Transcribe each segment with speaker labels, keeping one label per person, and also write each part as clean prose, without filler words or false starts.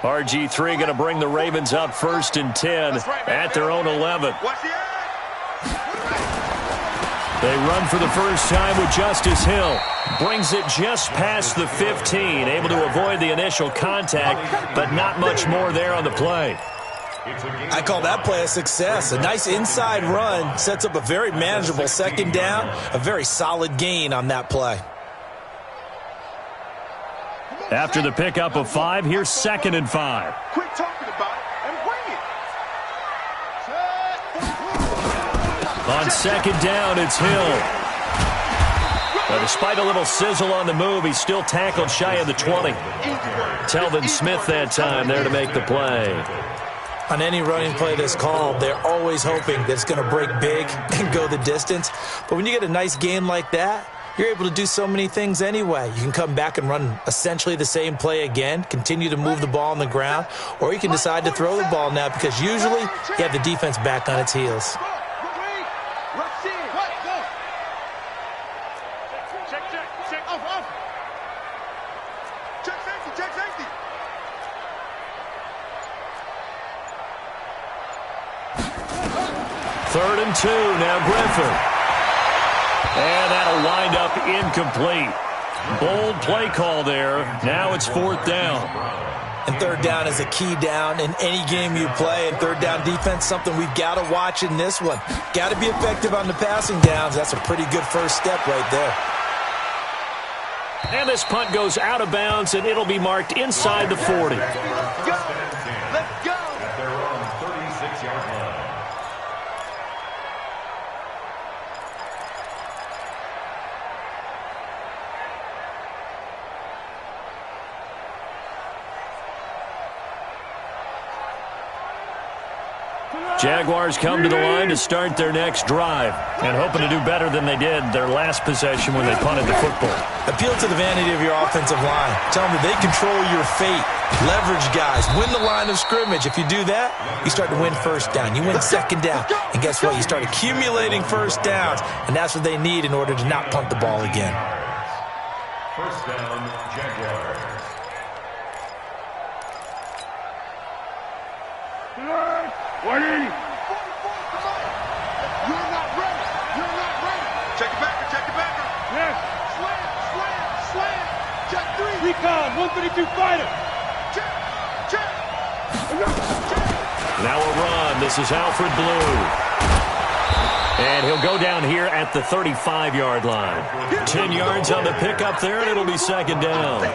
Speaker 1: RG3 going to bring the Ravens up 1st and 10 at their own 11. They run for the first time with Justice Hill. Brings it just past the 15. Able to avoid the initial contact, but not much more there on the play.
Speaker 2: I call that play a success. A nice inside run sets up a very manageable 2nd down. A very solid gain on that play.
Speaker 1: After the pickup of 5, here's 2nd and 5.
Speaker 3: Quit talking about it and bring it.
Speaker 1: On 2nd down, it's Hill. But despite a little sizzle on the move, he's still tackled shy of the 20. Telvin Smith that time there to make the play.
Speaker 2: On any running play that's called, they're always hoping that it's going to break big and go the distance. But when you get a nice game like that, you're able to do so many things anyway. You can come back and run essentially the same play again, continue to move the ball on the ground, or you can decide to throw the ball now because usually you have the defense back on its heels.
Speaker 1: Third and 2, now Griffin. And that'll wind up incomplete. Bold play call there. Now it's 4th down.
Speaker 2: And 3rd down is a key down in any game you play. And 3rd down defense, something we've got to watch in this one. Got to be effective on the passing downs. That's a pretty good first step right there.
Speaker 1: And this punt goes out of bounds, and it'll be marked inside the 40.
Speaker 3: Let's go.
Speaker 4: At their own 36-yard line.
Speaker 1: Jaguars come to the line to start their next drive and hoping to do better than they did their last possession when they punted the football.
Speaker 2: Appeal to the vanity of your offensive line. Tell them that they control your fate. Leverage guys. Win the line of scrimmage. If you do that, you start to win 1st down. You win 2nd down. And guess what? You start accumulating 1st downs. And that's what they need in order to not punt the ball again.
Speaker 4: 1st down, Jaguars.
Speaker 3: You're not ready. You're not ready. Check it back. Check it back. Yes. Slam. Check 3. Recon, 132 fighter. Check.
Speaker 1: Now a run. This is Alfred Blue. And he'll go down here at the 35-yard line. 10 yards on the pickup there, and it'll be 2nd down.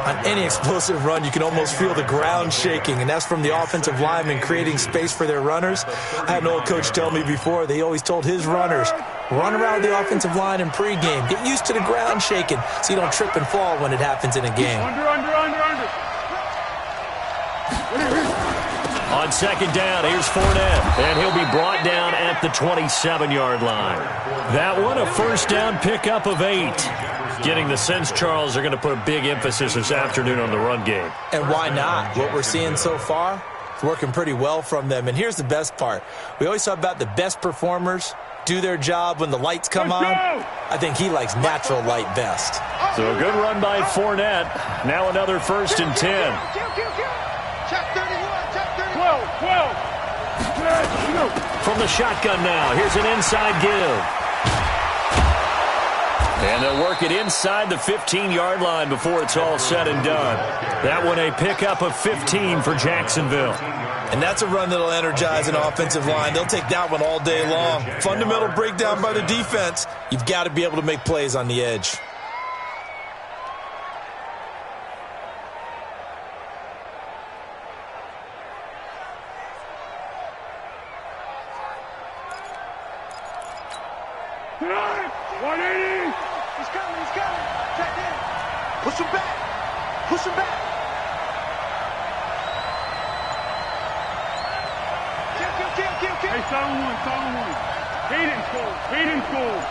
Speaker 2: On any explosive run, you can almost feel the ground shaking, and that's from the offensive linemen creating space for their runners. I had an old coach tell me before, they always told his runners, run around the offensive line in pregame. Get used to the ground shaking so you don't trip and fall when it happens in a game.
Speaker 3: Under.
Speaker 1: On 2nd down, here's Fournette, and he'll be brought down at the 27-yard line. That one, a 1st down pickup of 8. Getting the sense, Charles, are going to put a big emphasis this afternoon on the run game.
Speaker 2: And why not? What we're seeing so far is working pretty well from them. And here's the best part. We always talk about the best performers do their job when the lights come on. I think he likes natural light best.
Speaker 1: So a good run by Fournette. Now another 1st and 10.
Speaker 3: Check 31. 12.
Speaker 1: From the shotgun now, here's an inside give. And they'll work it inside the 15-yard line before it's all said and done. That one a pickup of 15 for Jacksonville.
Speaker 2: And that's a run that'll energize an offensive line. They'll take that one all day long. Fundamental breakdown by the defense. You've got to be able to make plays on the edge.
Speaker 3: Push him back. Kill. Hey, solid one. Hayden scored.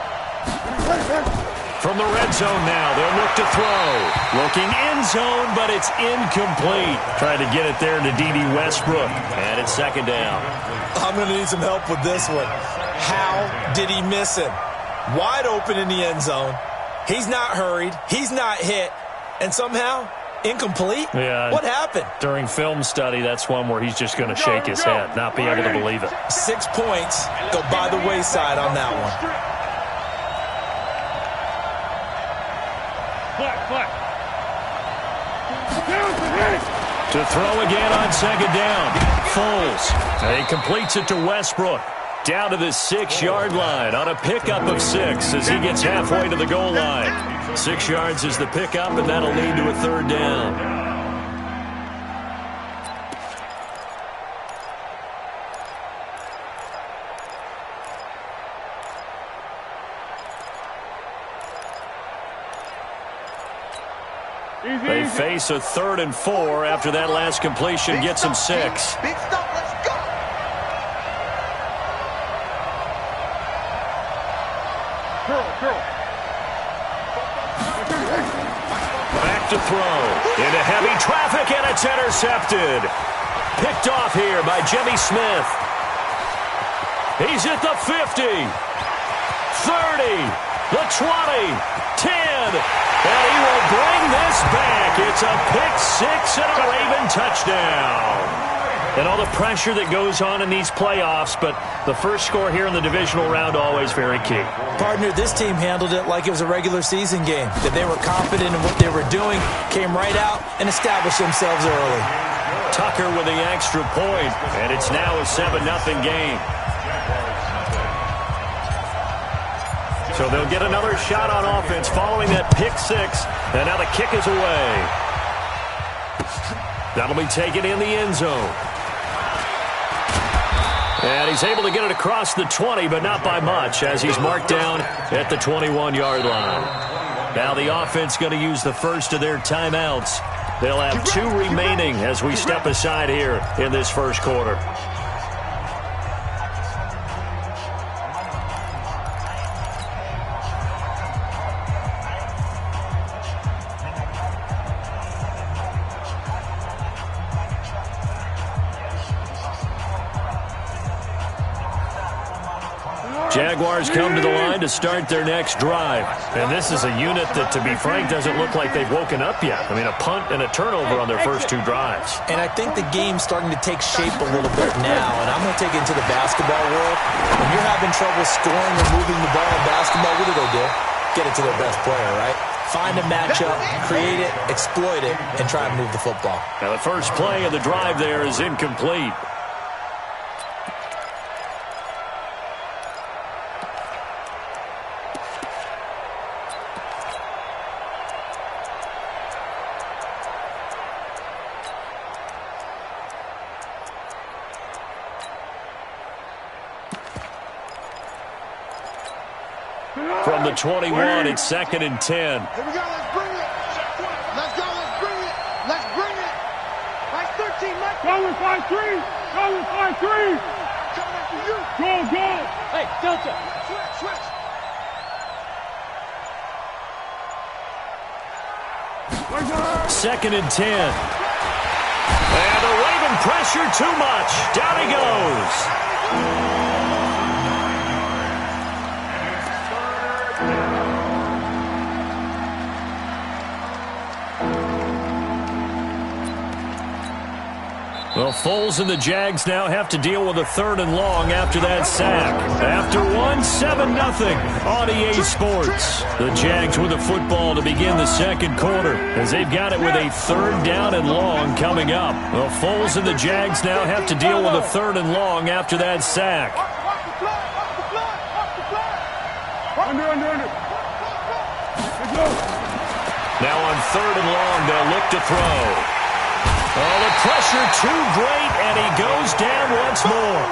Speaker 1: From the red zone now, they'll look to throw. Looking end zone, but it's incomplete. Trying to get it there to D.D. Westbrook. And it's 2nd down.
Speaker 2: I'm going to need some help with this one. How did he miss him? Wide open in the end zone. He's not hurried. He's not hit. And somehow, Incomplete?
Speaker 1: Yeah.
Speaker 2: What happened?
Speaker 1: During film study, that's one where he's just going to shake his head, not be able to believe it.
Speaker 2: 6 points go by the wayside on that one.
Speaker 1: To throw again on second down. Foles. And he completes it to Westbrook. Down to the 6-yard line on a pickup of 6 as he gets halfway to the goal line. 6 yards is the pickup, and that'll lead to a third down. They face a 3rd and 4 after that last completion gets them 6.
Speaker 3: Big stop, let's go.
Speaker 1: Back to throw. Into heavy traffic, and it's intercepted. Picked off here by Jimmy Smith. He's at the 50. 30. The 20. 10. And he will bring this back. It's a pick 6 and a Raven touchdown. And all the pressure that goes on in these playoffs, but the first score here in the divisional round always very key.
Speaker 2: Partner, this team handled it like it was a regular season game. That they were confident in what they were doing, came right out and established themselves early.
Speaker 1: Tucker with the extra point, and it's now a 7-0 game. So they'll get another shot on offense following that pick 6, and now the kick is away. That'll be taken in the end zone. And he's able to get it across the 20, but not by much, as he's marked down at the 21-yard line. Now the offense going to use the first of their timeouts. They'll have 2 remaining as we step aside here in this first quarter. Jaguars come to the line to start their next drive. And this is a unit that, to be frank, doesn't look like they've woken up yet. I mean, a punt and a turnover on their first 2 drives.
Speaker 2: And I think the game's starting to take shape a little bit now. And I'm going to take it into the basketball world. When you're having trouble scoring or moving the ball in basketball, what do? Get it to their best player, right? Find a matchup, create it, exploit it, and try and move the football.
Speaker 1: Now, the first play of the drive there is incomplete. From the 21, it's 2nd and 10.
Speaker 3: Here we go, let's bring it. Let's go, let's bring it. Let's bring it. Nice 13, Mike.
Speaker 5: Go with 5-3. Go with 5-3.
Speaker 3: Coming after you.
Speaker 5: Go.
Speaker 3: Hey, Delta. Switch.
Speaker 1: 2nd and 10. And the Raven pressure too much. Down he goes. Well, Foles and the Jags now have to deal with a 3rd and long after that sack. After one, 7-0 on EA Sports. The Jags with the football to begin the second quarter as they've got it with a 3rd down and long coming up. Well, Foles and the Jags now have to deal with a 3rd and long after that sack.
Speaker 5: Under.
Speaker 1: Now on 3rd and long, they'll look to throw. Oh, the pressure too great, and he goes down once more.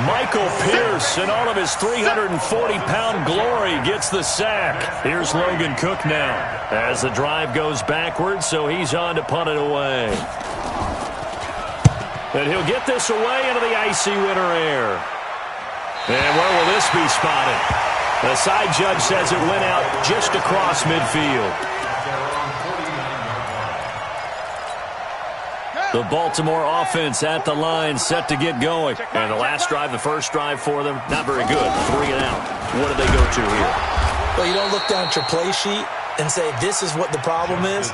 Speaker 1: Michael Pierce, in all of his 340-pound glory, gets the sack. Here's Logan Cook now as the drive goes backwards, so he's on to punt it away. And he'll get this away into the icy winter air. And where will this be spotted? The side judge says it went out just across midfield. The Baltimore offense at the line, set to get going. And the last drive, the first drive for them, not very good. 3 and out. What do they go to here?
Speaker 2: Well, you don't look down at your play sheet and say, this is what the problem is.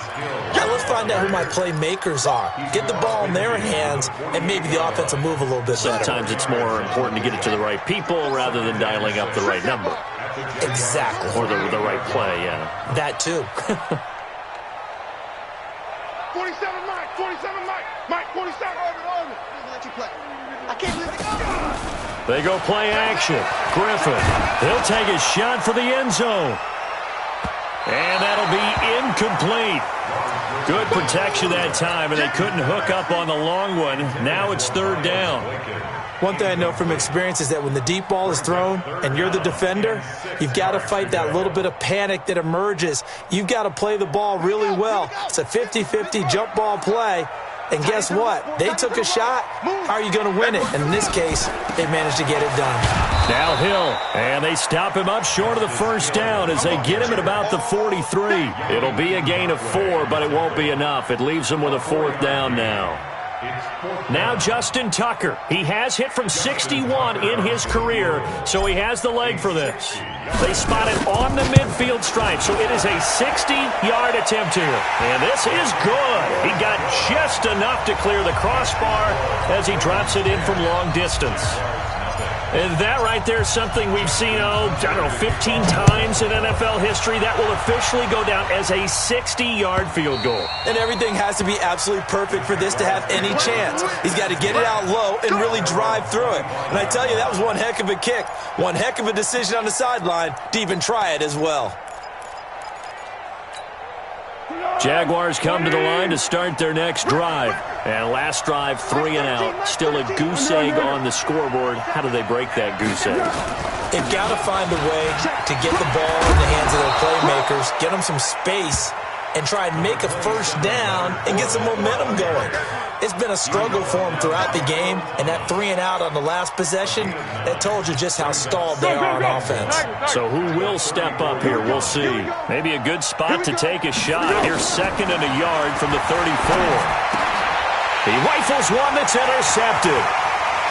Speaker 2: Now let's find find out who my playmakers are. Get the ball in their hands, and maybe the offense will move a little bit better.
Speaker 1: Sometimes it's more important to get it to the right people rather than dialing up the right number.
Speaker 2: Exactly.
Speaker 1: Or the right play, yeah.
Speaker 2: That too.
Speaker 3: 47 Mike, 47 Mike, Mike 47. Over. Let you play. I can't believe it.
Speaker 1: They go play action. Griffin, he'll take his shot for the end zone. And that'll be incomplete. Good protection that time, and they couldn't hook up on the long one. Now it's third down.
Speaker 2: One thing I know from experience is that when the deep ball is thrown and you're the defender, you've got to fight that little bit of panic that emerges. You've got to play the ball really well. It's a 50-50 jump ball play. And guess what? They took a shot. How are you going to win it? And in this case, they managed to get it done.
Speaker 1: Now Hill, and they stop him up short of the first down as they get him at about the 43. It'll be a gain of 4, but it won't be enough. It leaves them with a fourth down now. Now Justin Tucker. He has hit from 61 in his career, so he has the leg for this. They spot it on the midfield stripe, so it is a 60-yard attempt here. And this is good. He got just enough to clear the crossbar as he drops it in from long distance. And that right there is something we've seen, 15 times in NFL history. That will officially go down as a 60-yard field goal.
Speaker 2: And everything has to be absolutely perfect for this to have any chance. He's got to get it out low and really drive through it. And I tell you, that was one heck of a kick. One heck of a decision on the sideline to even try it as well.
Speaker 1: Jaguars come to the line to start their next drive. And last drive, 3 and out. Still a goose egg on the scoreboard. How do they break that goose egg?
Speaker 2: They've got to find a way to get the ball in the hands of their playmakers, get them some space, and try and make a first down and get some momentum going. It's been a struggle for them throughout the game, and that 3 and out on the last possession, that told you just how stalled they are on offense.
Speaker 1: So who will step up here? We'll see. Maybe a good spot to take a shot. Here's 2nd and a yard from the 34. He rifles one that's intercepted.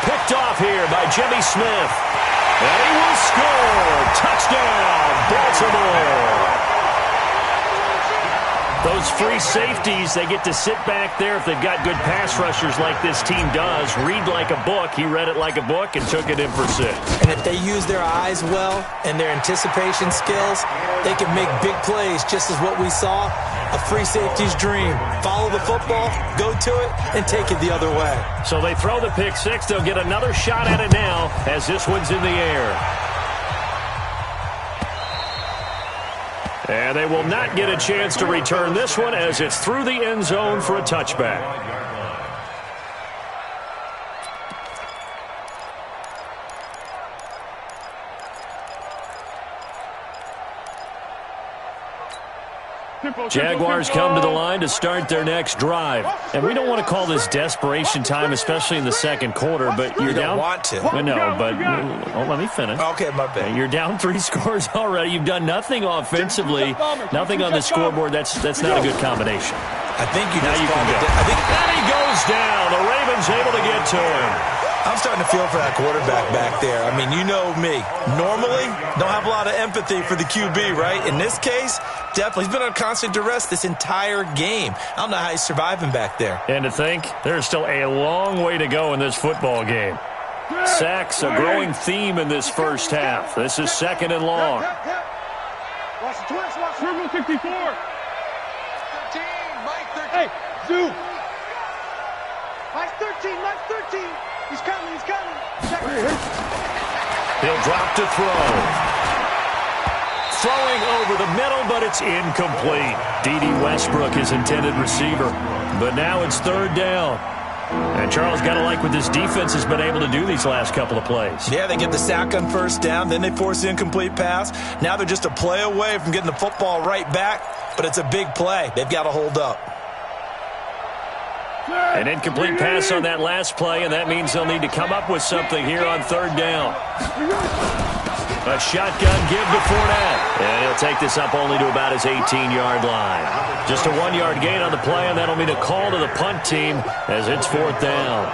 Speaker 1: Picked off here by Jimmy Smith. And he will score. Touchdown, Baltimore. Those free safeties, they get to sit back there if they've got good pass rushers like this team does. Read like a book. He read it like a book and took it in for 6.
Speaker 2: And if they use their eyes well and their anticipation skills, they can make big plays, just as what we saw. A free safety's dream. Follow the football, go to it, and take it the other way.
Speaker 1: So they throw the pick 6. They'll get another shot at it now as this one's in the air. And they will not get a chance to return this one as it's through the end zone for a touchback. Jaguars come to the line to start their next drive. And we don't want to call this desperation time, especially in the second quarter, but you're down.
Speaker 2: You don't want to.
Speaker 1: Well, no, but let me finish.
Speaker 2: Okay, my bad.
Speaker 1: You're down 3 scores already. You've done nothing offensively, nothing on the scoreboard. That's not a good combination.
Speaker 2: I think you just
Speaker 1: can go. And he goes down. The Ravens able to get to him.
Speaker 2: I'm starting to feel for that quarterback back there. I mean, you know me. Normally, don't have a lot of empathy for the QB, right? In this case, definitely. He's been on constant duress this entire game. I don't know how he's surviving back there.
Speaker 1: And to think, there's still a long way to go in this football game. Sacks, a growing theme in this first half. This is 2nd and long.
Speaker 3: Watch the twist, watch
Speaker 5: Triple 64.
Speaker 3: 13, Mike 13. Hey, Zoo. Mike 13, Mike 13. He's coming, he's coming.
Speaker 1: He'll drop to throw. Throwing over the middle, but it's incomplete. D.D. Westbrook, his intended receiver. But now it's 3rd down. And Charles, got to like what this defense has been able to do these last couple of plays.
Speaker 2: Yeah, they get the sack on 1st down, then they force the incomplete pass. Now they're just a play away from getting the football right back, but it's a big play. They've got to hold up.
Speaker 1: An incomplete pass on that last play, and that means they'll need to come up with something here on 3rd down. A shotgun give to Fournette. And he'll take this up only to about his 18-yard line. Just a 1-yard gain on the play, and that'll mean a call to the punt team as it's 4th down.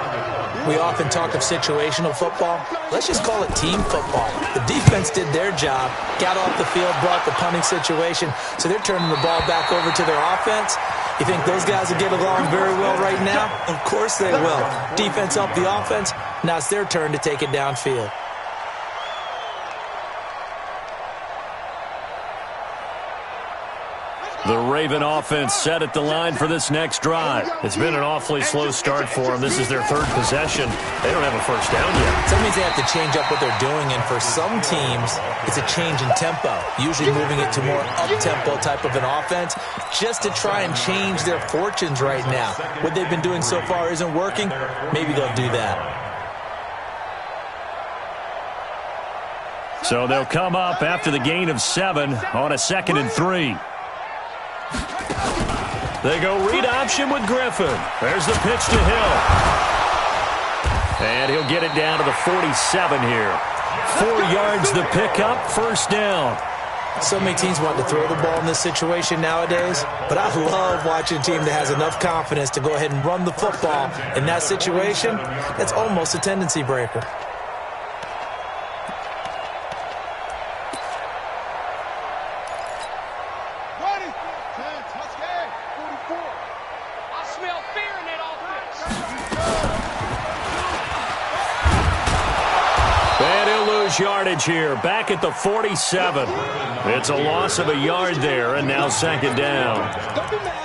Speaker 2: We often talk of situational football. Let's just call it team football. The defense did their job, got off the field, brought the punting situation, so they're turning the ball back over to their offense. You think those guys will get along very well right now? Of course they will. Defense helped the offense. Now it's their turn to take it downfield.
Speaker 1: The Raven offense set at the line for this next drive. It's been an awfully slow start for them. This is their third possession. They don't have a first down yet.
Speaker 2: That means they have to change up what they're doing, and for some teams, it's a change in tempo, usually moving it to more up-tempo type of an offense just to try and change their fortunes right now. What they've been doing so far isn't working. Maybe they'll do that.
Speaker 1: So they'll come up after the gain of 7 on a 2nd and 3. They go read option with Griffin. There's the pitch to Hill. And he'll get it down to the 47 here. 4 yards the pickup, first down.
Speaker 2: So many teams want to throw the ball in this situation nowadays, but I love watching a team that has enough confidence to go ahead and run the football. In that situation, that's almost a tendency breaker.
Speaker 1: Yardage here, back at the 47. It's a loss of a yard there, and now 2nd down.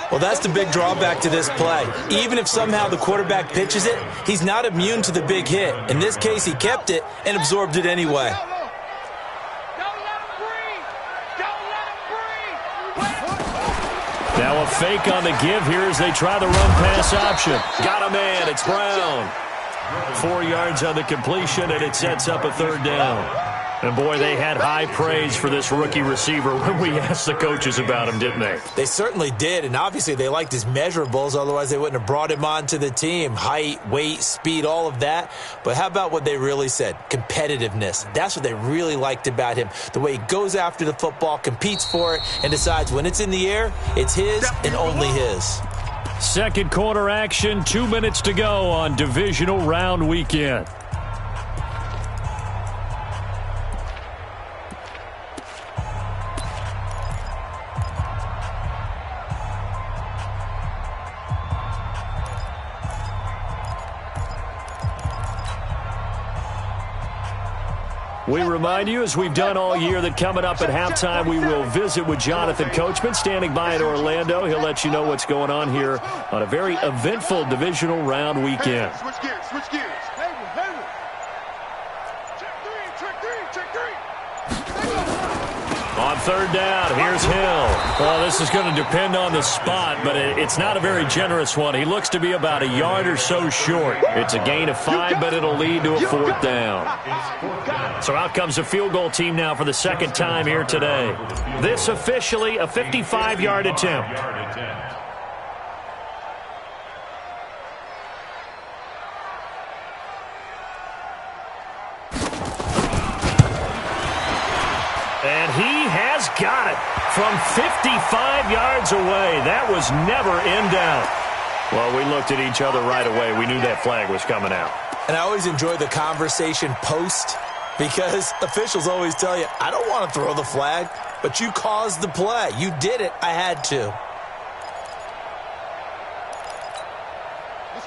Speaker 2: Well, that's the big drawback to this play. Even if somehow the quarterback pitches it, he's not immune to the big hit. In this case, he kept it and absorbed it anyway.
Speaker 1: Now a fake on the give here as they try the run-pass option. Got a man, it's Brown. 4 yards on the completion, and it sets up a 3rd down. And, boy, they had high praise for this rookie receiver when we asked the coaches about him, didn't they?
Speaker 2: They certainly did, and obviously they liked his measurables. Otherwise, they wouldn't have brought him onto the team. Height, weight, speed, all of that. But how about what they really said? Competitiveness. That's what they really liked about him. The way he goes after the football, competes for it, and decides when it's in the air, it's his and only his.
Speaker 1: Second quarter action, 2 minutes to go on divisional round weekend. We remind you, as we've done all year, that coming up at halftime, we will visit with Jonathan Coachman, standing by in Orlando. He'll let you know what's going on here on a very eventful divisional round weekend.
Speaker 3: Switch gears, switch gears. Check three.
Speaker 1: On 3rd down, here's Hill. Well, this is going to depend on the spot, but it's not a very generous one. He looks to be about a yard or so short. It's a gain of 5, but it'll lead to a 4th down. So out comes a field goal team now for the 2nd time here today. This officially a 55-yard attempt. And he has got it from 55 yards away. That was never in doubt. Well, we looked at each other right away. We knew that flag was coming out.
Speaker 2: And I always enjoy the conversation post, because officials always tell you, I don't want to throw the flag, but you caused the play. You did it. I had to.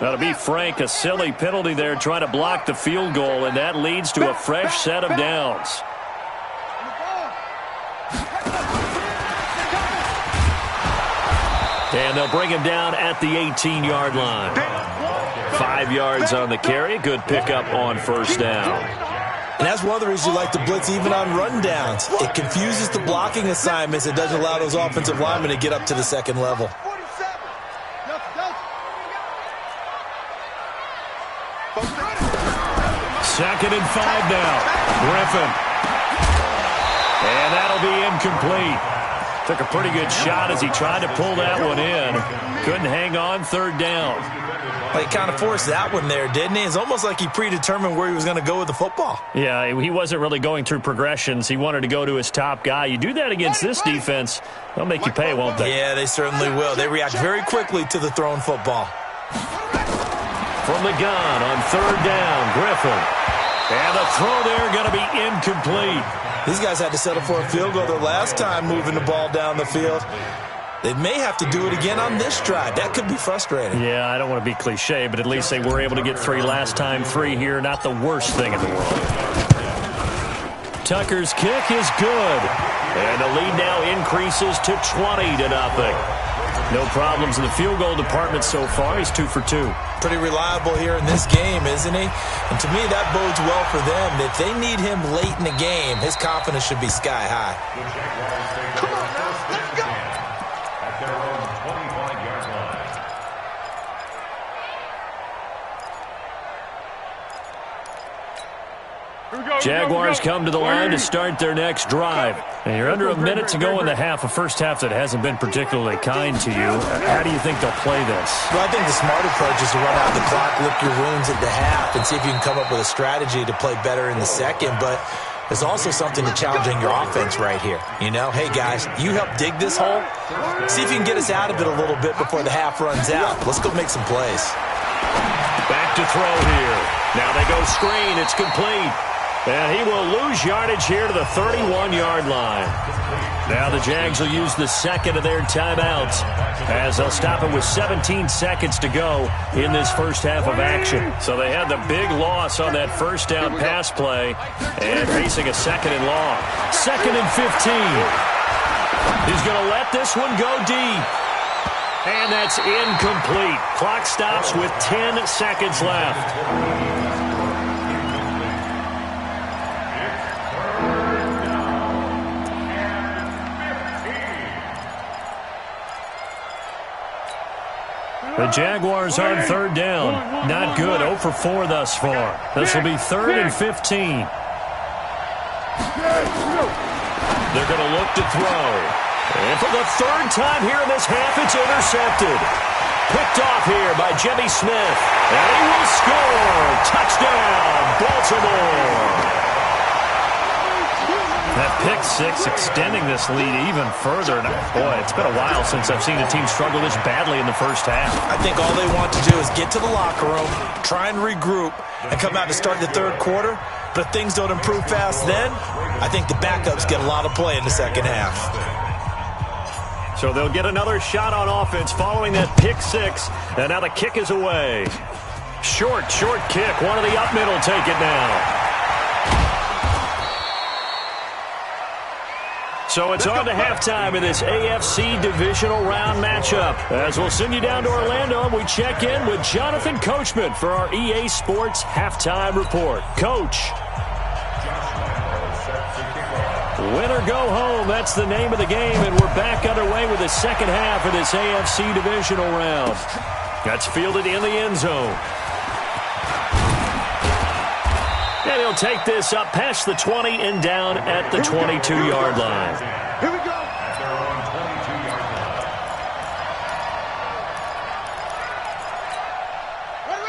Speaker 1: Now, to be frank, a silly penalty there trying to block the field goal, and that leads to a fresh set of downs. And they'll bring him down at the 18-yard line. 5 yards on the carry. Good pickup on 1st down.
Speaker 2: And that's one of the reasons you like to blitz even on rundowns. It confuses the blocking assignments. It doesn't allow those offensive linemen to get up to the 2nd level.
Speaker 1: Second and 5 now. Griffin. And that'll be incomplete. Took a pretty good shot as he tried to pull that one in. Couldn't hang on, 3rd down.
Speaker 2: Well, he kind of forced that one there, didn't he? It's almost like he predetermined where he was going to go with the football.
Speaker 1: Yeah, he wasn't really going through progressions. He wanted to go to his top guy. You do that against this defense, they'll make you pay, won't they?
Speaker 2: Yeah, they certainly will. They react very quickly to the thrown football.
Speaker 1: From the gun on 3rd down, Griffin. And the throw there going to be incomplete.
Speaker 2: These guys had to settle for a field goal their last time moving the ball down the field. They may have to do it again on this drive. That could be frustrating.
Speaker 1: Yeah, I don't want to be cliche, but at least they were able to get 3 last time. 3 here, not the worst thing in the world. Tucker's kick is good. And the lead now increases to 20-0. No problems in the field goal department so far. He's 2 for 2.
Speaker 2: Pretty reliable here in this game, isn't he? And to me, that bodes well for them. If they need him late in the game, his confidence should be sky high.
Speaker 3: Come on now, let's go.
Speaker 4: At their own 25-yard line.
Speaker 1: Jaguars come to the line to start their next drive. And you're under a minute to go in the half, a first half that hasn't been particularly kind to you. How do you think they'll play this?
Speaker 2: Well, I think the smart approach is to run out the clock, lick your wounds at the half, and see if you can come up with a strategy to play better in the second. But there's also something to challenging your offense right here. You know, hey, guys, you help dig this hole. See if you can get us out of it a little bit before the half runs out. Let's go make some plays.
Speaker 1: Back to throw here. Now they go screen. It's complete. And he will lose yardage here to the 31-yard line. Now the Jags will use the second of their timeouts as they'll stop it with 17 seconds to go in this first half of action. So they had the big loss on that first down pass play and facing a second and long. 2nd and 15. He's going to let this one go deep. And that's incomplete. Clock stops with 10 seconds left. The Jaguars on third down. Not good. 0 for 4 thus far. This will be 3rd and 15. They're going to look to throw. And for the 3rd time here in this half, it's intercepted. Picked off here by Jimmy Smith. And he will score. Touchdown, Baltimore. That pick 6 extending this lead even further. And boy, it's been a while since I've seen a team struggle this badly in the first half.
Speaker 2: I think all they want to do is get to the locker room, try and regroup, and come out to start the 3rd quarter. But if things don't improve fast then, I think the backups get a lot of play in the second half.
Speaker 1: So they'll get another shot on offense following that pick 6. And now the kick is away. Short kick. One of the up middle take it now. So it's on to halftime in this AFC divisional round matchup. As we'll send you down to Orlando, and we check in with Jonathan Coachman for our EA Sports Halftime Report. Coach. Win or go home, that's the name of the game, and we're back underway with the second half of this AFC divisional round. That's fielded in the end zone. And he'll take this up past the 20 and down at the 22-yard line.
Speaker 3: Here we go.
Speaker 4: At their own 22-yard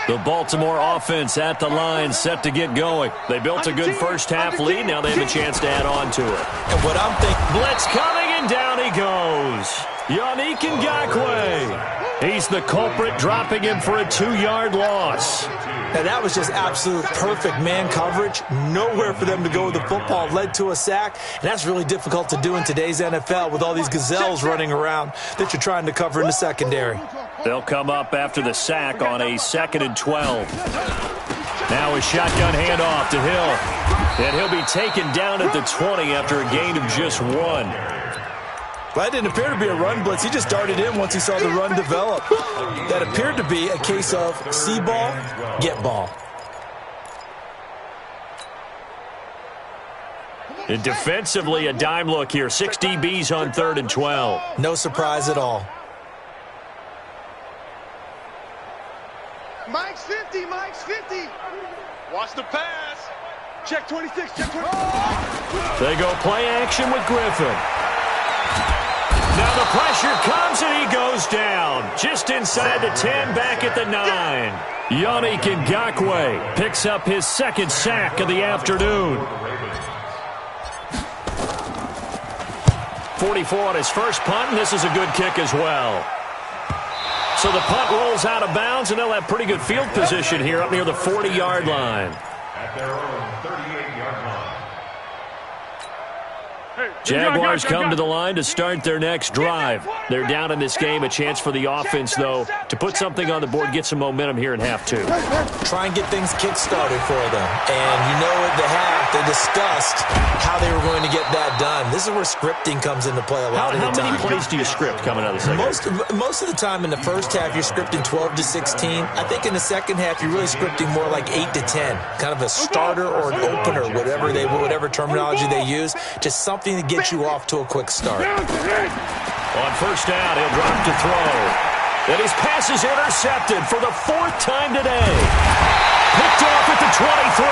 Speaker 4: line.
Speaker 1: The Baltimore offense at the line, set to get going. They built a good first half lead. Now they have a chance to add on to it.
Speaker 2: And what I'm thinking,
Speaker 1: Blitz coming, and down he goes. Yannick Ngakoue. He's the culprit, dropping him for a 2-yard loss.
Speaker 2: now that was just absolute perfect man coverage. Nowhere for them to go with the football. Led to a sack, and that's really difficult to do in today's NFL with all these gazelles running around that you're trying to cover in the secondary.
Speaker 1: They'll come up after the sack on a 2nd and 12. Now a shotgun handoff to Hill. And he'll be taken down at the 20 after a gain of just 1.
Speaker 2: Well, that didn't appear to be a run blitz. He just darted in once he saw the run develop. That appeared to be a case of see ball, get ball.
Speaker 1: And defensively, a dime look here. 6 DBs on 3rd and 12.
Speaker 2: No surprise at all.
Speaker 3: Mike's 50, Mike's 50. Watch the pass. Check 26, check 26.
Speaker 1: They go play action with Griffin. Now the pressure comes and he goes down. Just inside the 10, back at the 9. Yannick Ngakoue picks up his 2nd sack of the afternoon. 44 on his first punt, and this is a good kick as well. So the punt rolls out of bounds, and they'll have pretty good field position here up near the 40-yard line.
Speaker 4: At their own 38-yard
Speaker 1: Jaguars come to the line to start their next drive. They're down in this game. A chance for the offense, though, to put something on the board, get some momentum here in half two.
Speaker 2: Try and get things kick-started for them. And you know at the half, they discussed how they were going to get that done. This is where scripting comes into play a lot of the time.
Speaker 1: How many plays do you script coming out of the second?
Speaker 2: Most of the time in the first half, you're scripting 12 to 16. I think in the second half, you're really scripting more like 8 to 10. Kind of a starter or an opener, whatever terminology they use. Just something to get you off to a quick start.
Speaker 1: On first down, he'll drop to throw. And his pass is intercepted for the fourth time today. Picked off at the 23.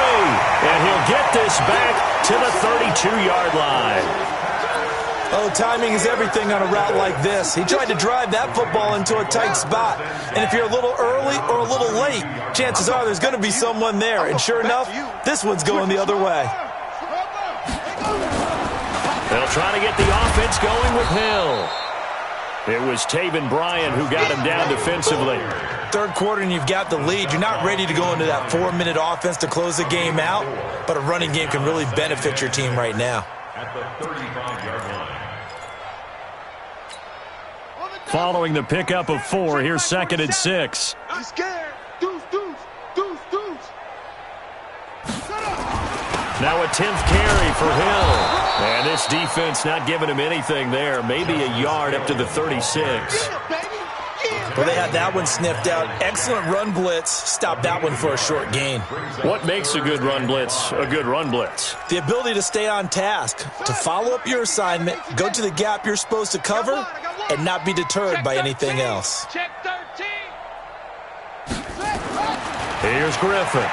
Speaker 1: And he'll get this back to the 32-yard line.
Speaker 2: Oh, timing is everything on a route like this. He tried to drive that football into a tight spot. And if you're a little early or a little late, chances are there's going to be someone there. And sure enough, this one's going the other way.
Speaker 1: They'll try to get the offense going with Hill. It was Taven Bryan who got him down defensively.
Speaker 2: Third quarter and you've got the lead. You're not ready to go into that 4-minute offense to close the game out, but a running game can really benefit your team right now.
Speaker 4: At the 35-yard line.
Speaker 1: Following the pickup of 4, here's 2nd and 6.
Speaker 3: He's scared. Deuce.
Speaker 1: Now a 10th carry for Hill. And this defense not giving him anything there. Maybe a yard up to the 36.
Speaker 2: Well, they had that one sniffed out. Excellent run blitz. Stopped that one for a short gain.
Speaker 1: What makes a good run blitz a good run blitz?
Speaker 2: The ability to stay on task, to follow up your assignment, go to the gap you're supposed to cover, and not be deterred by anything else.
Speaker 3: Check 13.
Speaker 1: Here's Griffin.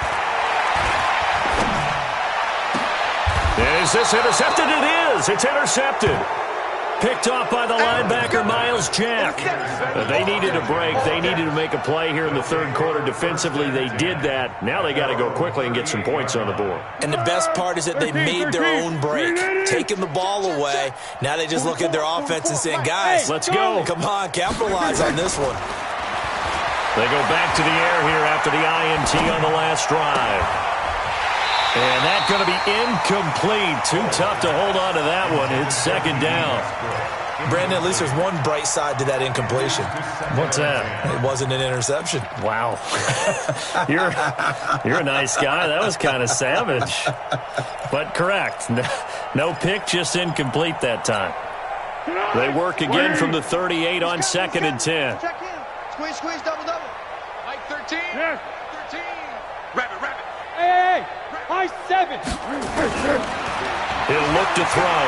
Speaker 1: Is this intercepted? It is. It's intercepted. Picked off by the linebacker, Miles Jack. They needed a break. They needed to make a play here in the third quarter defensively. They did that. Now they got to go quickly and get some points on the board.
Speaker 2: And the best part is that they made their own break, taking the ball away. Now they just look at their offense and saying, guys,
Speaker 1: let's go.
Speaker 2: Come on, capitalize on this one.
Speaker 1: They go back to the air here after the INT on the last drive. And that's going to be incomplete. Too tough to hold on to that one. It's 2nd down.
Speaker 2: Brandon, at least there's one bright side to that incompletion.
Speaker 1: What's that?
Speaker 2: It wasn't an interception.
Speaker 1: Wow. You're a nice guy. That was kind of savage. But correct. No pick, just incomplete that time. They work again from the 38 on 2nd and 10.
Speaker 3: Check in. Squeeze, double. Mike 13.
Speaker 5: Yes.
Speaker 3: 13. Rabbit.
Speaker 5: Hey. High 7.
Speaker 1: He'll look to throw.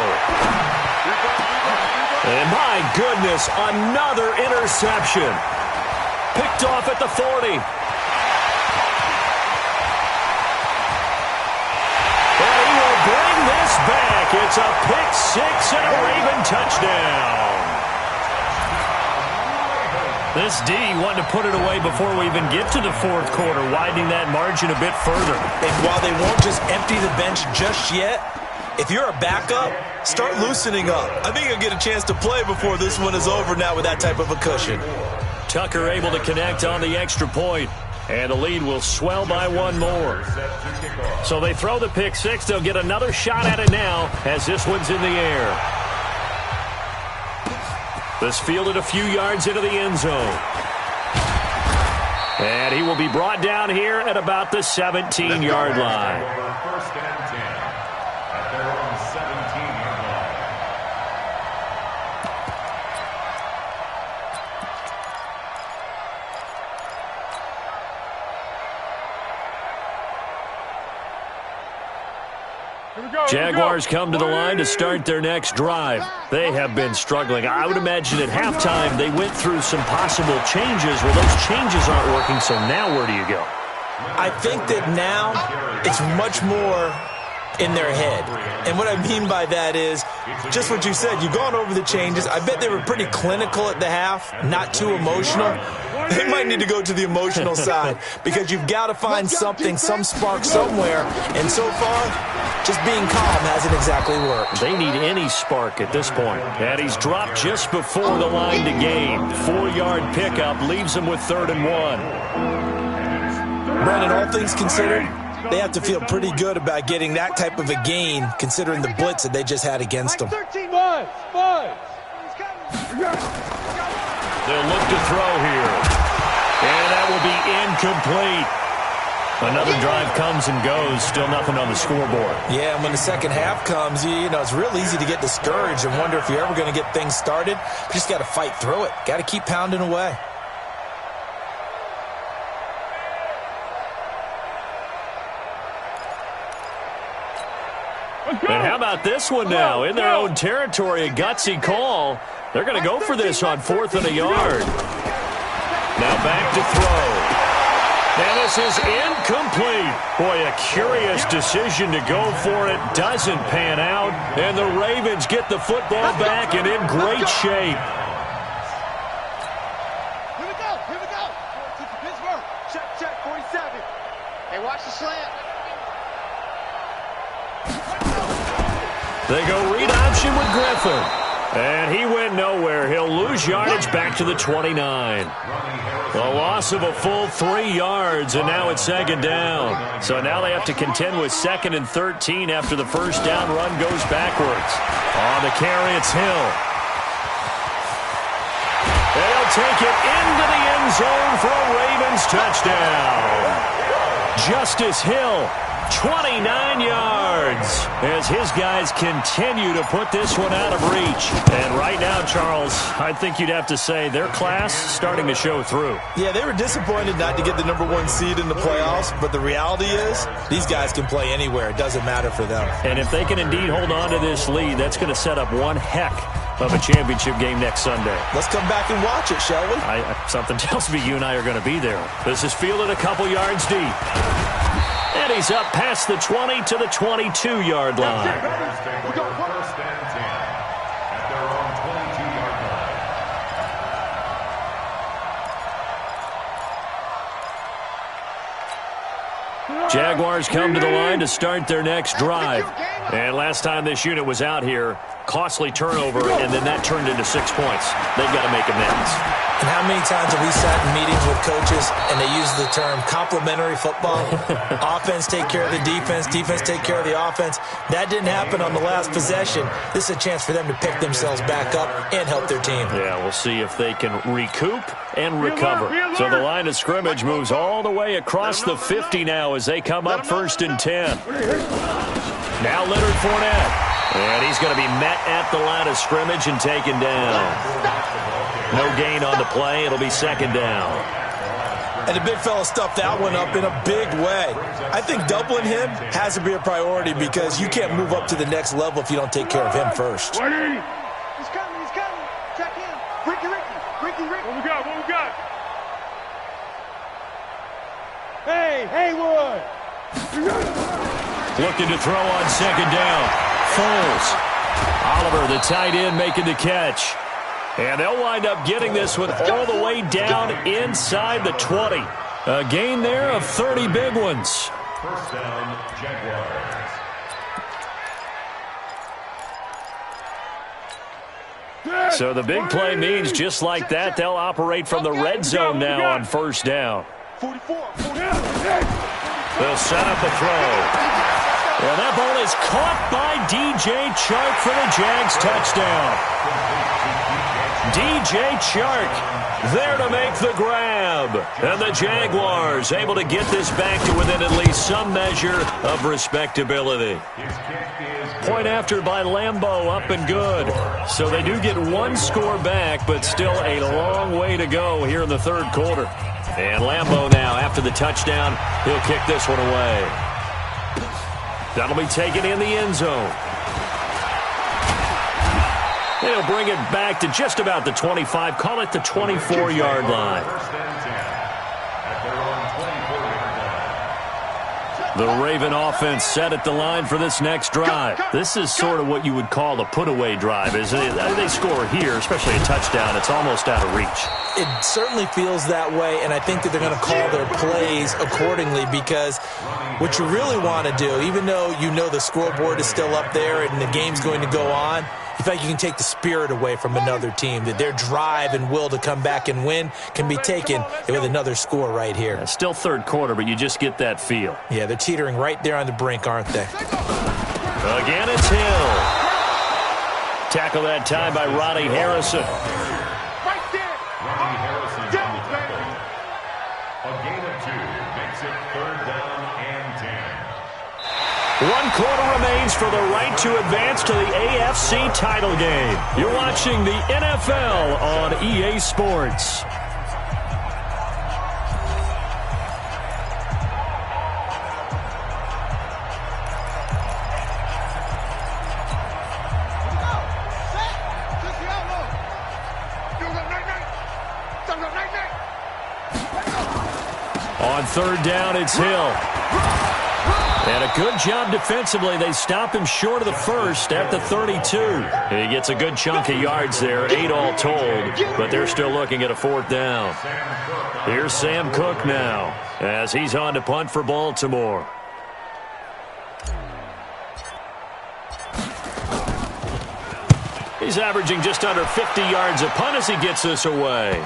Speaker 1: And my goodness, another interception. Picked off at the 40. And he will bring this back. It's a pick 6 and a Raven touchdown. This D wanted to put it away before we even get to the fourth quarter, widening that margin a bit further.
Speaker 2: And while they won't just empty the bench just yet, if you're a backup, start loosening up. I think you'll get a chance to play before this one is over now with that type of a cushion.
Speaker 1: Tucker able to connect on the extra point, and the lead will swell by one more. So they throw the pick 6. They'll get another shot at it now as this one's in the air. This fielded a few yards into the end zone. And he will be brought down here at about the 17-yard line.
Speaker 4: First and 10 at their own 17-yard line.
Speaker 1: Jaguars come to the line to start their next drive. They have been struggling. I would imagine at halftime they went through some possible changes. Well, those changes aren't working, so now where do you go?
Speaker 2: I think that now it's much more in their head. And what I mean by that is just what you said. You've gone over the changes. I bet they were pretty clinical at the half, not too emotional. They might need to go to the emotional side because you've got to find something, some spark somewhere. And so far, just being calm hasn't exactly worked.
Speaker 1: They need any spark at this point. And he's dropped just before the line to gain. 4-yard pickup leaves him with 3rd and 1.
Speaker 2: Brandon, all things considered, They have to feel pretty good about getting that type of a gain, considering the blitz that they just had against them.
Speaker 5: Fudge.
Speaker 1: They'll look to throw here. And that will be incomplete. Another drive comes and goes. Still nothing on the scoreboard.
Speaker 2: Yeah, and when the second half comes, you know, it's real easy to get discouraged and wonder if you're ever going to get things started. You just got to fight through it. Got to keep pounding away.
Speaker 1: And how about this one now? In their own territory, a gutsy call. They're going to go for this on 4th and a yard. Now back to throw. And this is incomplete. Boy, a curious decision to go for it. Doesn't pan out. And the Ravens get the football back and in great shape.
Speaker 3: Here we go. Pittsburgh. Check, 47. Hey, watch the slant.
Speaker 1: They go read option with Griffin. And he went nowhere. He'll lose yardage back to the 29. A loss of a full 3 yards, and now it's second down. So now they have to contend with 2nd and 13 after the first down run goes backwards. On the carry, it's Hill. They'll take it into the end zone for a Ravens touchdown. Justice Hill, 29 yards, as his guys continue to put this one out of reach. And right now, Charles, I think you'd have to say their class starting to show through.
Speaker 2: Yeah, they were disappointed not to get the #1 seed in the playoffs, but the reality is these guys can play anywhere. It doesn't matter for them.
Speaker 1: And if they can indeed hold on to this lead, that's going to set up one heck of a championship game next Sunday.
Speaker 2: Let's come back and watch it, shall we?
Speaker 1: Something tells me you and I are going to be there. This is fielded a couple yards deep. And he's up past the 20 to the 22-yard line.
Speaker 4: First and 10 at their own 22-yard line.
Speaker 1: Jaguars come to the line to start their next drive. And last time this unit was out here, costly turnover, and then that turned into 6 points. They've got to make amends.
Speaker 2: And how many times have we sat in meetings with coaches and they use the term complementary football? Offense take care of the defense, defense take care of the offense. That didn't happen on the last possession. This is a chance for them to pick themselves back up and help their team.
Speaker 1: Yeah, we'll see if they can recoup and recover. So the line of scrimmage moves all the way across the 50 now as they come up 1st and 10. Now Leonard Fournette. And he's going to be met at the line of scrimmage and taken down. No gain on the play. It'll be 2nd down.
Speaker 2: And the big fella stuffed that one up in a big way. I think doubling him has to be a priority because you can't move up to the next level if you don't take care of him first.
Speaker 3: He's coming. Check in. Ricky. What we got?
Speaker 5: Hey, Haywood.
Speaker 1: Looking to throw on 2nd down. Foles. Oliver, the tight end, making the catch. And they'll wind up getting this one all the way down inside the 20. A gain there of 30 big ones.
Speaker 4: First down, Jaguars.
Speaker 1: So the big play means just like that, they'll operate from the red zone now on 1st down.
Speaker 3: 44.
Speaker 1: They'll set up a throw. And that ball is caught by DJ Chark for the Jags touchdown. DJ Chark there to make the grab. And the Jaguars able to get this back to within at least some measure of respectability. Point after by Lambeau, up and good. So they do get 1 score back, but still a long way to go here in the 3rd quarter. And Lambeau now, after the touchdown, he'll kick this one away. That'll be taken in the end zone. They'll bring it back to just about the 25, call it the 24-yard line.
Speaker 4: First and 10 at their own 24-yard line.
Speaker 1: The Raven offense set at the line for this next drive. This is sort of what you would call a put-away drive, isn't it? They score here, especially a touchdown. It's almost out of reach.
Speaker 2: It certainly feels that way, and I think that they're going to call their plays accordingly, because what you really want to do, even though you know the scoreboard is still up there and the game's going to go on, in fact, you can take the spirit away from another team, that their drive and will to come back and win can be taken with another score right here.
Speaker 1: Yeah, still third quarter, but you just get that feel.
Speaker 2: Yeah, they're teetering right there on the brink, aren't they?
Speaker 1: Again, it's Hill. Tackle that time by Ronnie Harrison.
Speaker 3: Right there.
Speaker 4: Ronnie Harrison on the tackle. A gain of 2 makes it 3rd down and 10.
Speaker 1: 1 quarter remains for the right to advance to the AFC title game. You're watching the NFL on EA Sports. On 3rd down, it's Hill. And a good job defensively. They stop him short of the first at the 32. And he gets a good chunk of yards there, 8 all told, but they're still looking at a 4th down. Here's Sam Cook now as he's on to punt for Baltimore. He's averaging just under 50 yards a punt as he gets this away.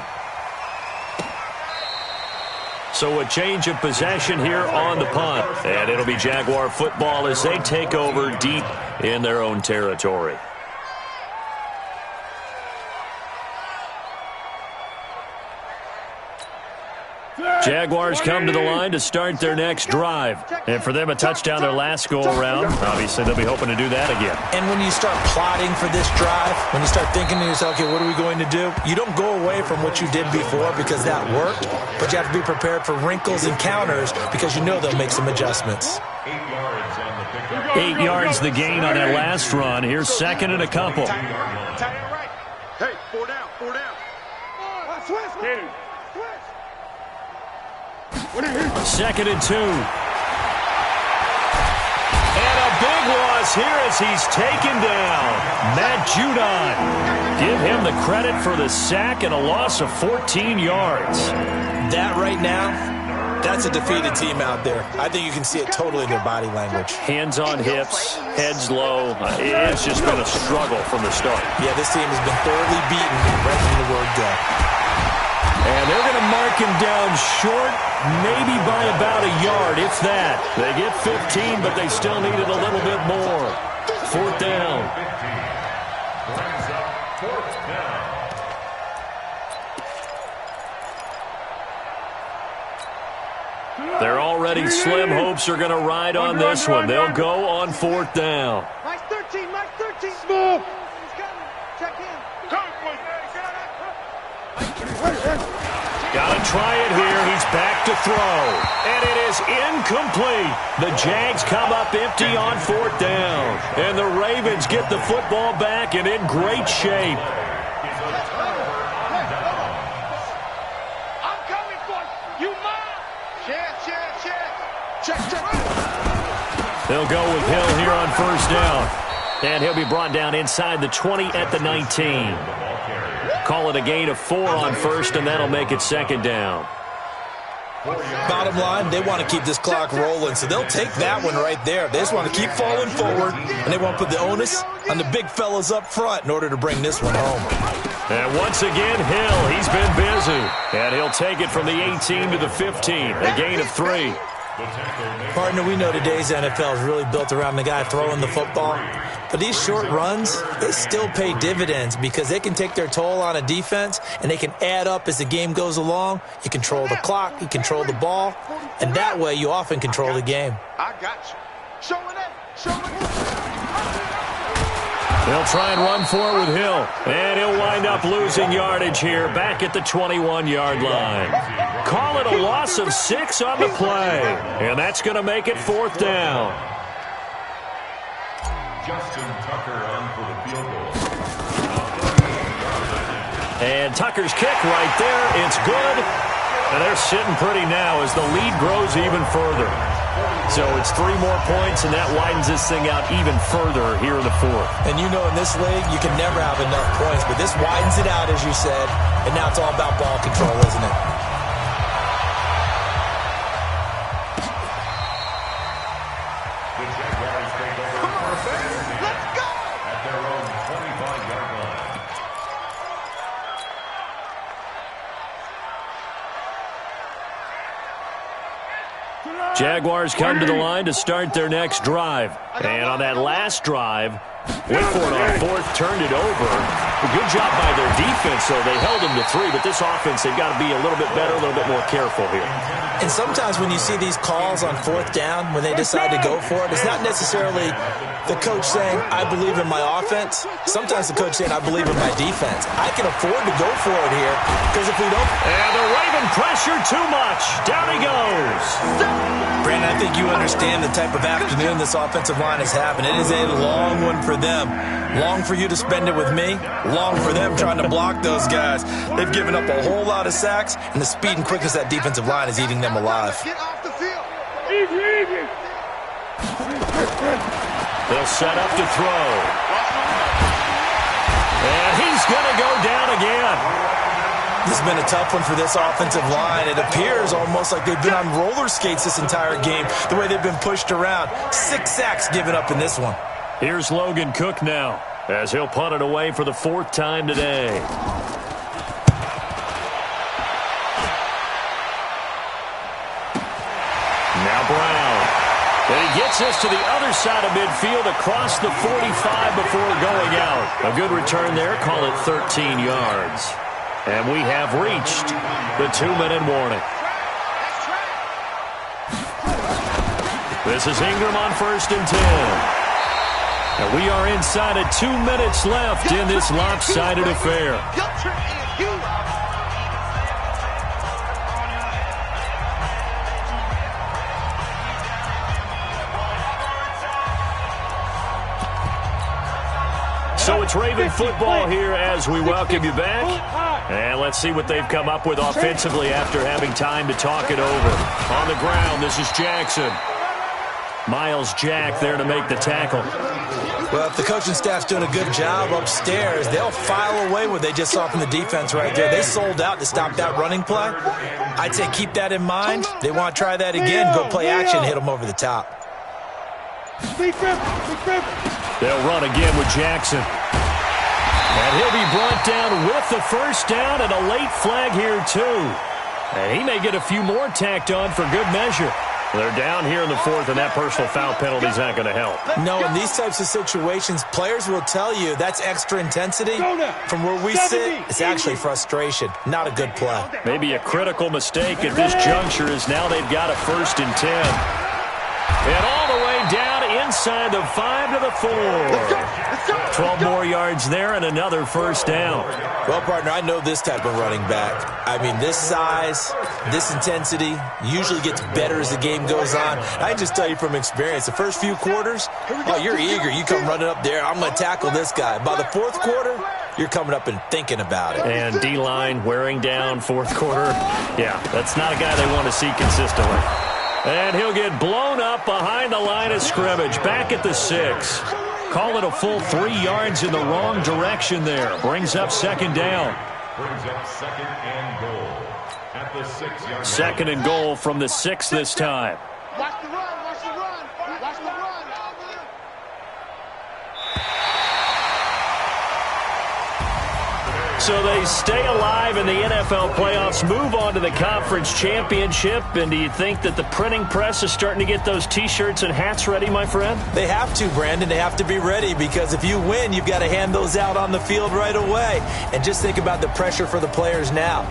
Speaker 1: So a change of possession here on the punt. And it'll be Jaguar football as they take over deep in their own territory. Jaguars come to the line to start their next drive. And for them, a touchdown their last go-around. Obviously, they'll be hoping to do that again.
Speaker 2: And when you start plotting for this drive, when you start thinking to yourself, okay, what are we going to do? You don't go away from what you did before because that worked, but you have to be prepared for wrinkles and counters because you know they'll make some adjustments.
Speaker 4: 8 yards on the pickup.
Speaker 1: 8 yards the gain on that last run. Here's 2nd and a couple.
Speaker 3: Tight end right. Hey, 4 down, 4 down. Switch, switch.
Speaker 1: 2nd and 2. And a big loss here as he's taken down. Matt Judon. Give him the credit for the sack and a loss of 14 yards.
Speaker 2: That right now, that's a defeated team out there. I think you can see it totally in their body language.
Speaker 1: Hands on hips, heads low. It's just been a struggle from the start.
Speaker 2: Yeah, this team has been thoroughly beaten right from the word go.
Speaker 1: And they're going to mark him down short, maybe by about a yard, if that. They get 15, but they still needed a little bit more. 4th down.
Speaker 4: Brings up 4th down.
Speaker 1: They're already slim hopes are going to ride on this one. They'll go on 4th down.
Speaker 5: Mike 13, Mike 13. Smooth. He's coming. Check in.
Speaker 1: Got to try it here. He's back to throw. And it is incomplete. The Jags come up empty on 4th down. And the Ravens get the football back and in great shape.
Speaker 3: I'm coming for you. Mine. Check.
Speaker 1: They'll go with Hill here on 1st down. And he'll be brought down inside the 20 at the 19. Call it a gain of 4 on 1st, and that'll make it 2nd down.
Speaker 2: Bottom line, they want to keep this clock rolling, so they'll take that one right there. They just want to keep falling forward, and they want to put the onus on the big fellas up front in order to bring this one home.
Speaker 1: And once again, Hill, he's been busy. And he'll take it from the 18 to the 15, a gain of 3.
Speaker 2: Partner, we know today's NFL is really built around the guy throwing the football. But these short runs, they still pay dividends because they can take their toll on a defense and they can add up as the game goes along. You control the clock, you control the ball, and that way you often control the game.
Speaker 3: I got you. Showing it.
Speaker 1: They'll try and run for it with Hill. And he'll wind up losing yardage here back at the 21-yard line. Call it a loss of 6 on the play. And that's going to make it 4th down.
Speaker 4: Justin Tucker on for the field goal.
Speaker 1: And Tucker's kick right there. It's good. And they're sitting pretty now as the lead grows even further. So it's 3 more points, and that widens this thing out even further here in the fourth.
Speaker 2: And you know in this league, you can never have enough points, but this widens it out, as you said, and now it's all about ball control, isn't it?
Speaker 4: The Jaguars take over Let's go! At their own 25-yard line.
Speaker 1: Jaguars come to the line to start their next drive. And on that last drive, went for it on fourth, turned it over. A good job by their defense, though. They held them to 3, but this offense, they've got to be a little bit better, a little bit more careful here.
Speaker 2: And sometimes when you see these calls on fourth down, when they decide to go for it, it's not necessarily the coach saying, I believe in my offense. Sometimes the coach saying, I believe in my defense. I can afford to go for it here, because if we don't...
Speaker 1: And the Raven pressure too much. Down he goes.
Speaker 2: Brandon, I think you understand the type of afternoon this offensive line is having. It is a long one for them. Long for you to spend it with me. Long for them trying to block those guys. They've given up a whole lot of sacks, and the speed and quickness of that defensive line is eating them alive.
Speaker 3: Get off the field. Easy.
Speaker 1: They'll set up to throw. And he's going to go down again.
Speaker 2: This has been a tough one for this offensive line. It appears almost like they've been on roller skates this entire game, the way they've been pushed around. 6 sacks given up in this one.
Speaker 1: Here's Logan Cook now, as he'll punt it away for the 4th time today. Now Brown. And he gets this to the other side of midfield across the 45 before going out. A good return there. Call it 13 yards. And we have reached the 2-minute warning. This is Ingram on 1st and 10. And we are inside of 2 minutes left in this lopsided affair. So it's Raven football here as we welcome you back. And let's see what they've come up with offensively after having time to talk it over. On the ground, this is Jackson. Miles Jack there to make the tackle.
Speaker 2: Well, if the coaching staff's doing a good job upstairs, they'll file away what they just saw from the defense right there. They sold out to stop that running play. I'd say keep that in mind. They want to try that again. Go play action, hit them over the top.
Speaker 1: They'll run again with Jackson. And he'll be brought down with the 1st down and a late flag here, too. And he may get a few more tacked on for good measure. They're down here in the 4th, and that personal foul penalty is not going to help.
Speaker 2: No, in these types of situations, players will tell you that's extra intensity. From where we sit, it's actually frustration. Not a good play.
Speaker 1: Maybe a critical mistake at this juncture is now they've got a 1st and 10. And all the way down inside the 5 to the 4. 12 more yards there and another 1st down.
Speaker 2: Well, partner, I know this type of running back. I mean, this size, this intensity usually gets better as the game goes on. I can just tell you from experience, the first few quarters, oh, you're eager. You come running up there, I'm going to tackle this guy. By the 4th quarter, you're coming up and thinking about it.
Speaker 1: And D-line wearing down 4th quarter. Yeah, that's not a guy they want to see consistently. And he'll get blown up behind the line of scrimmage, back at the 6. Call it a full 3 yards in the wrong direction there. Brings up 2nd down.
Speaker 4: Brings up 2nd and goal at the 6-yard line.
Speaker 1: 2nd and goal from the 6 this time.
Speaker 3: Watch the run, watch the run, watch the run.
Speaker 1: So they stay alive in the NFL playoffs, move on to the conference championship. And do you think that the printing press is starting to get those T-shirts and hats ready, my friend?
Speaker 2: They have to, Brandon. They have to be ready because if you win, you've got to hand those out on the field right away. And just think about the pressure for the players now.